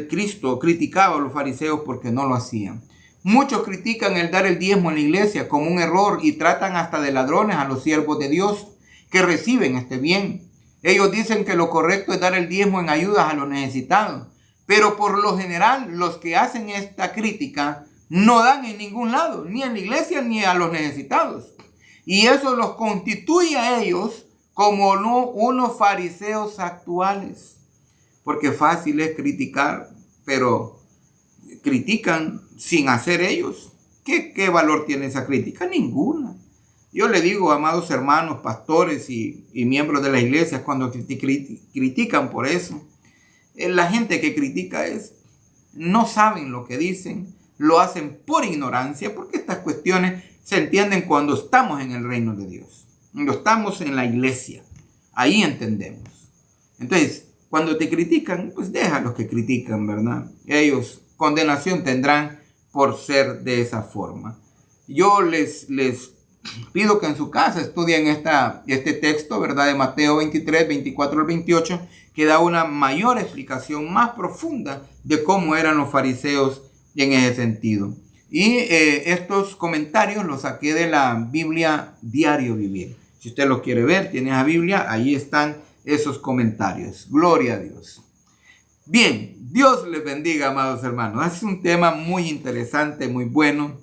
Cristo criticaba a los fariseos porque no lo hacían. Muchos critican el dar el diezmo en la iglesia como un error y tratan hasta de ladrones a los siervos de Dios que reciben este bien. Ellos dicen que lo correcto es dar el diezmo en ayudas a los necesitados. Pero por lo general, los que hacen esta crítica no dan en ningún lado, ni en la iglesia ni a los necesitados. Y eso los constituye a ellos como unos fariseos actuales. Porque fácil es criticar, pero critican sin hacer ellos. ¿Qué valor tiene esa crítica? Ninguna. Yo le digo, amados hermanos, pastores y miembros de la iglesia, cuando critican por eso, la gente que critica no saben lo que dicen, lo hacen por ignorancia, porque estas cuestiones se entienden cuando estamos en el reino de Dios, cuando estamos en la iglesia, ahí entendemos. Entonces, cuando te critican, pues déjalos que critican, ¿verdad? Ellos condenación tendrán por ser de esa forma. Yo les pido que en su casa estudien este texto, ¿verdad? De Mateo 23, 24 al 28, que da una mayor explicación más profunda de cómo eran los fariseos en ese sentido. Y estos comentarios los saqué de la Biblia Diario Vivir. Si usted lo quiere ver, tiene la Biblia, ahí están esos comentarios. Gloria a Dios. Bien, Dios les bendiga, amados hermanos. Es un tema muy interesante, muy bueno,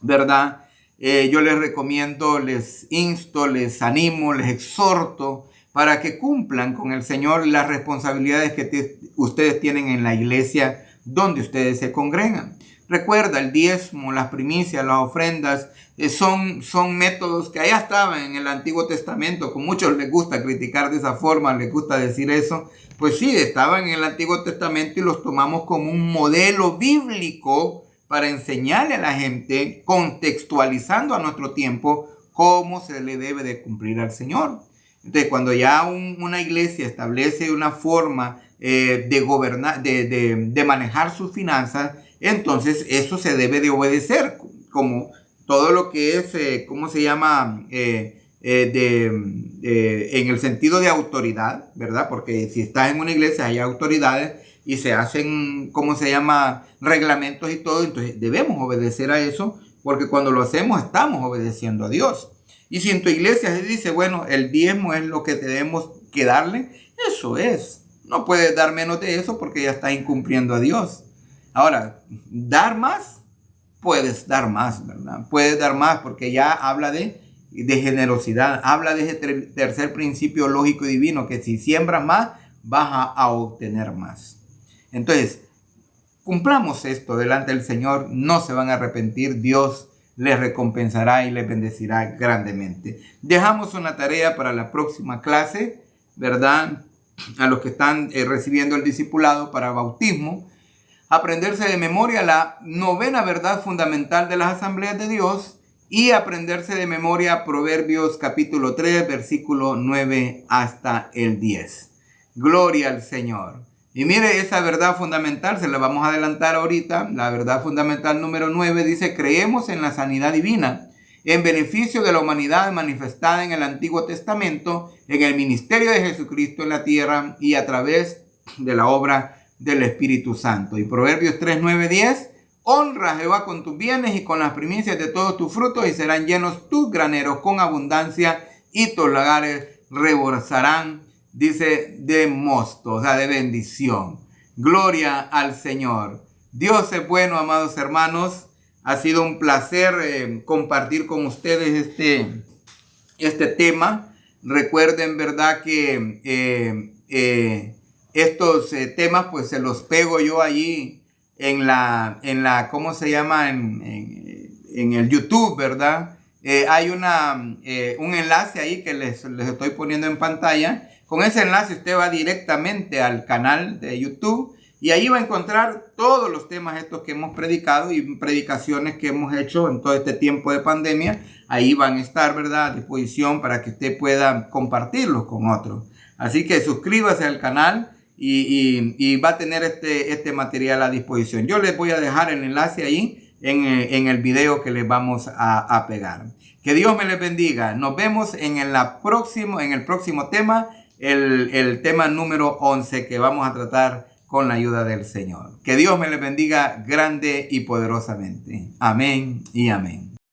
¿verdad? Yo les recomiendo, les insto, les animo, les exhorto para que cumplan con el Señor las responsabilidades que ustedes tienen en la iglesia donde ustedes se congregan. Recuerda, el diezmo, las primicias, las ofrendas son métodos que allá estaban en el Antiguo Testamento. Con muchos les gusta criticar de esa forma, les gusta decir eso. Pues sí, estaban en el Antiguo Testamento y los tomamos como un modelo bíblico para enseñarle a la gente, contextualizando a nuestro tiempo, cómo se le debe de cumplir al Señor. Entonces, cuando ya una iglesia establece una forma de gobernar, de manejar sus finanzas, entonces eso se debe de obedecer, como todo lo que es, ¿cómo se llama? En el sentido de autoridad, ¿verdad? Porque si estás en una iglesia hay autoridades y se hacen, ¿cómo se llama? Reglamentos y todo. Entonces debemos obedecer a eso, porque cuando lo hacemos estamos obedeciendo a Dios. Y si en tu iglesia se dice, bueno, el diezmo es lo que tenemos que darle, eso es. no puedes dar menos de eso porque ya está incumpliendo a Dios. Ahora, dar más, puedes dar más, ¿verdad? Puedes dar más porque ya habla de generosidad, habla de ese tercer principio lógico y divino, que si siembras más, vas a obtener más. Entonces, cumplamos esto delante del Señor, no se van a arrepentir, Dios les recompensará y les bendecirá grandemente. Dejamos una tarea para la próxima clase, ¿verdad? A los que están recibiendo el discipulado para bautismo, aprenderse de memoria la 9ª verdad fundamental de las asambleas de Dios y aprenderse de memoria Proverbios capítulo 3, versículo 9 hasta el 10. Gloria al Señor. Y mire, esa verdad fundamental se la vamos a adelantar ahorita. La verdad fundamental número 9 dice: creemos en la sanidad divina, en beneficio de la humanidad manifestada en el Antiguo Testamento, en el ministerio de Jesucristo en la tierra y a través de la obra del Espíritu Santo. Y Proverbios 3, 9, 10: honra a Jehová con tus bienes y con las primicias de todos tus frutos, y serán llenos tus graneros con abundancia, y tus lagares rebosarán, dice, de mosto, o sea, de bendición. Gloria al Señor. Dios es bueno, amados hermanos. Ha sido un placer compartir con ustedes este tema. Recuerden, verdad, que estos temas pues se los pego yo allí en la ¿cómo se llama? En el YouTube, ¿verdad? Hay un enlace ahí que les estoy poniendo en pantalla. Con ese enlace usted va directamente al canal de YouTube y ahí va a encontrar todos los temas estos que hemos predicado y predicaciones que hemos hecho en todo este tiempo de pandemia. Ahí van a estar, ¿verdad?, a disposición para que usted pueda compartirlos con otros. Así que suscríbase al canal y va a tener este material a disposición. Yo les voy a dejar el enlace ahí en el video que les vamos a pegar. Que Dios me les bendiga. Nos vemos en el próximo tema, el tema número 11 que vamos a tratar con la ayuda del Señor. Que Dios me les bendiga grande y poderosamente. Amén y amén.